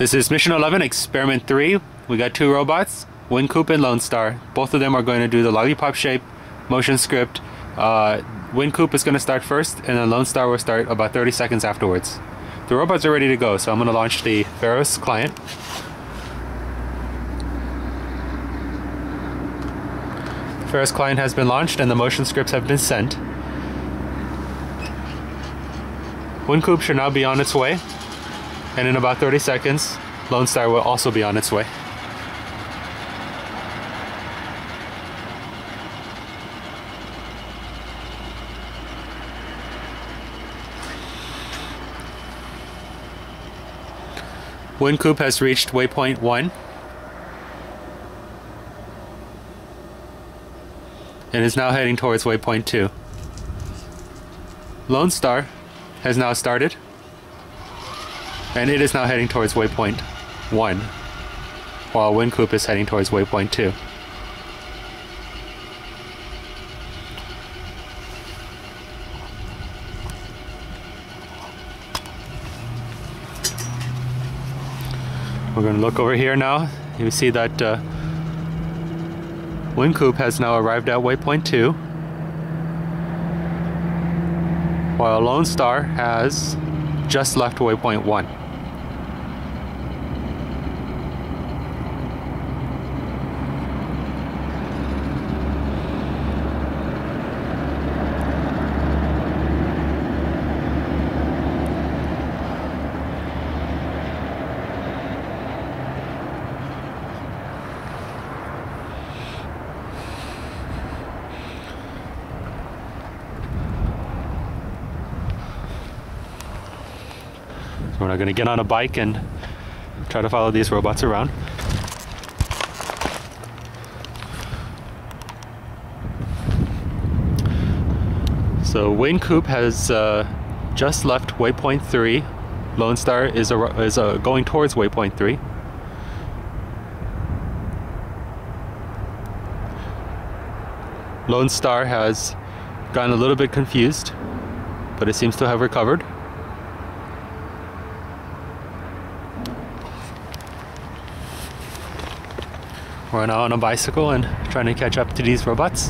This is Mission 11 Experiment 3. We got two robots, Wincoop and Lone Star. Both of them are going to do the lollipop shape motion script. Wincoop is going to start first, and then Lone Star will start about 30 seconds afterwards. The robots are ready to go, so I'm going to launch the Veros client. The Veros client has been launched and the motion scripts have been sent. Wincoop should now be on its way, and in about 30 seconds, Lone Star will also be on its way. Wincoop has reached waypoint 1 and is now heading towards waypoint 2. Lone Star has now started and it is now heading towards waypoint 1 while Wincoop is heading towards waypoint 2. We're going to look over here now. You see that Wincoop has now arrived at waypoint 2, while Lone Star has just left waypoint 1. We're not going to get on a bike and try to follow these robots around. So Wincoop has just left waypoint 3. Lone Star is going towards waypoint 3. Lone Star has gotten a little bit confused, but it seems to have recovered. We're now on a bicycle and trying to catch up to these robots.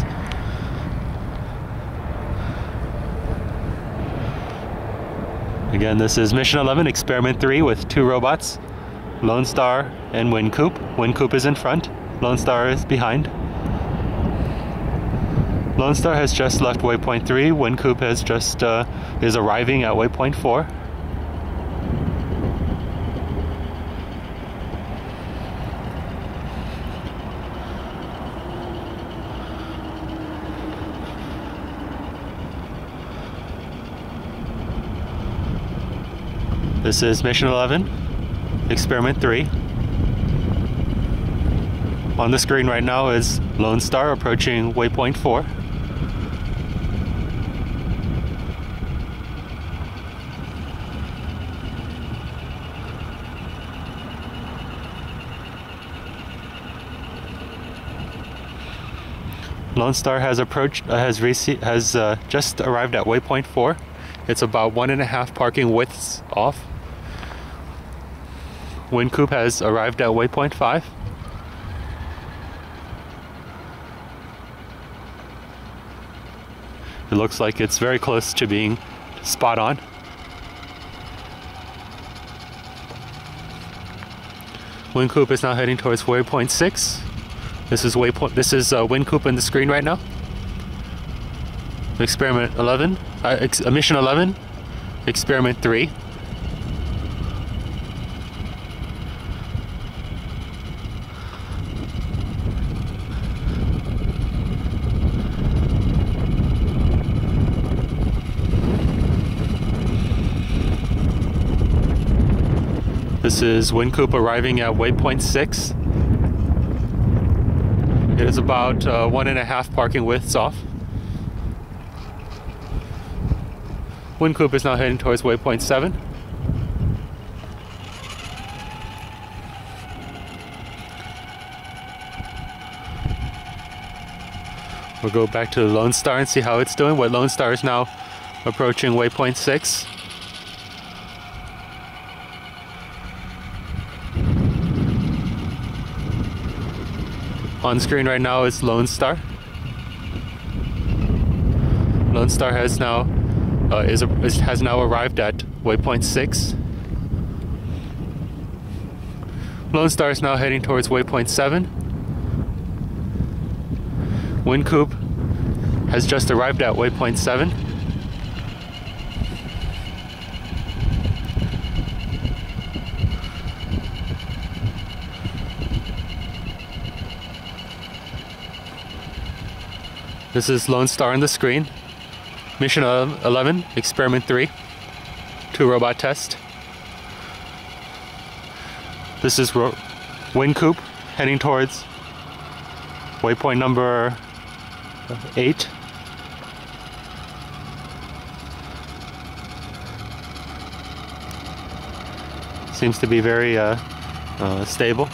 Again, this is Mission 11 Experiment 3 with two robots, Lone Star and Wincoop. Wincoop is in front, Lone Star is behind. Lone Star has just left waypoint 3, Wincoop has just is arriving at waypoint 4. This is Mission 11, Experiment 3. On the screen right now is Lone Star approaching waypoint 4. Lone Star has just arrived at waypoint 4. It's about 1.5 parking widths off. Wincoop has arrived at waypoint 5. It looks like it's very close to being spot on. Wincoop is now heading towards waypoint 6. This is Wincoop on the screen right now. Experiment 11, Mission 11, Experiment 3. This is Wincoop arriving at waypoint 6. It is about 1.5 parking widths off. Wincoop is now heading towards waypoint 7. We'll go back to Lone Star and see how it's doing. What Lone Star is now approaching waypoint 6. On screen right now is Lone Star. Lone Star has now arrived at waypoint 6. Lone Star is now heading towards waypoint 7. Wind Coop has just arrived at waypoint 7. This is Lone Star on the screen. Mission 11 Experiment 3. 2-robot test. This is Wind Coop heading towards waypoint number 8. Seems to be very stable.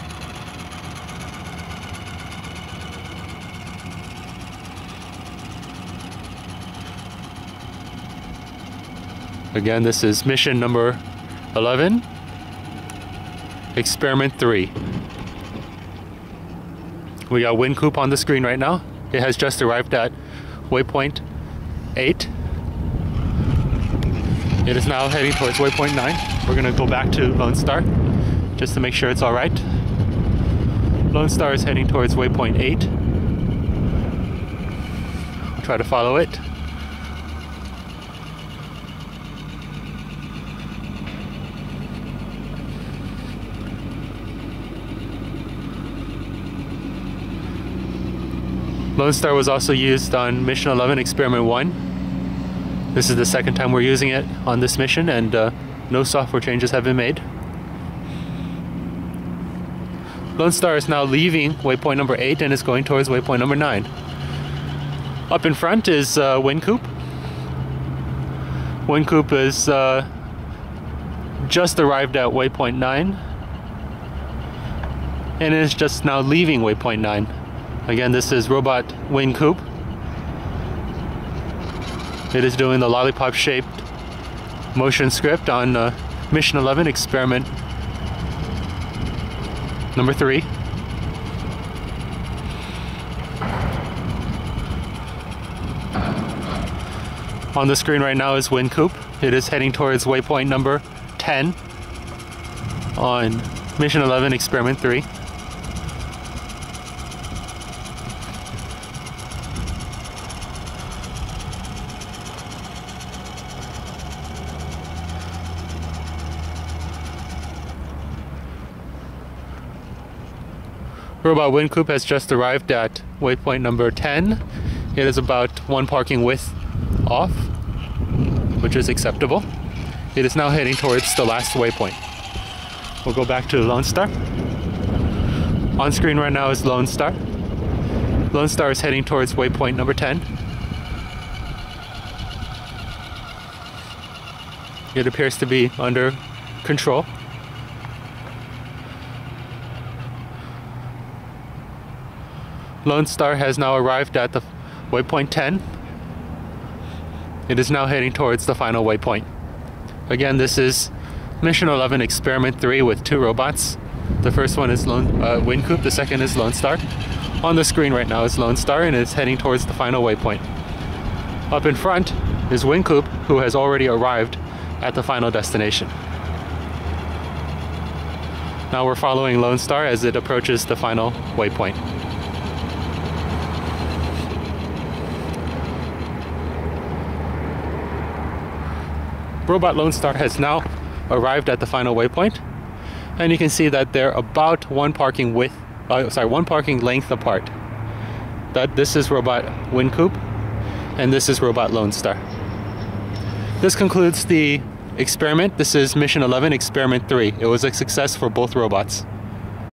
Again, this is mission number 11, Experiment 3. We got Wind Coop on the screen right now. It has just arrived at waypoint 8. It is now heading towards waypoint 9. We're gonna go back to Lone Star just to make sure it's all right. Lone Star is heading towards waypoint 8. We'll try to follow it. Lone Star was also used on Mission 11 Experiment 1. This is the second time we're using it on this mission, and no software changes have been made. Lone Star is now leaving waypoint number 8 and is going towards waypoint number 9. Up in front is Wind Coop. Wind Coop is just arrived at waypoint 9 and is just now leaving waypoint 9. Again, this is robot Wind Coop. It is doing the lollipop-shaped motion script on Mission 11 Experiment number 3. On the screen right now is Wind Coop. It is heading towards waypoint number 10 on Mission 11 Experiment 3. Robot Wind Coop has just arrived at waypoint number 10. It is about 1 parking width off, which is acceptable. It is now heading towards the last waypoint. We'll go back to Lone Star. On screen right now is Lone Star. Lone Star is heading towards waypoint number 10. It appears to be under control. Lone Star has now arrived at the waypoint 10. It is now heading towards the final waypoint. Again, this is Mission 11 Experiment 3 with 2 robots. The first one is Wind Coop, the second is Lone Star. On the screen right now is Lone Star and it's heading towards the final waypoint. Up in front is Wind Coop, who has already arrived at the final destination. Now we're following Lone Star as it approaches the final waypoint. Robot Lone Star has now arrived at the final waypoint, and you can see that they're about 1 parking length apart. This is Robot Wind Coop, and this is Robot Lone Star. This concludes the experiment. This is Mission 11 Experiment 3. It was a success for both robots.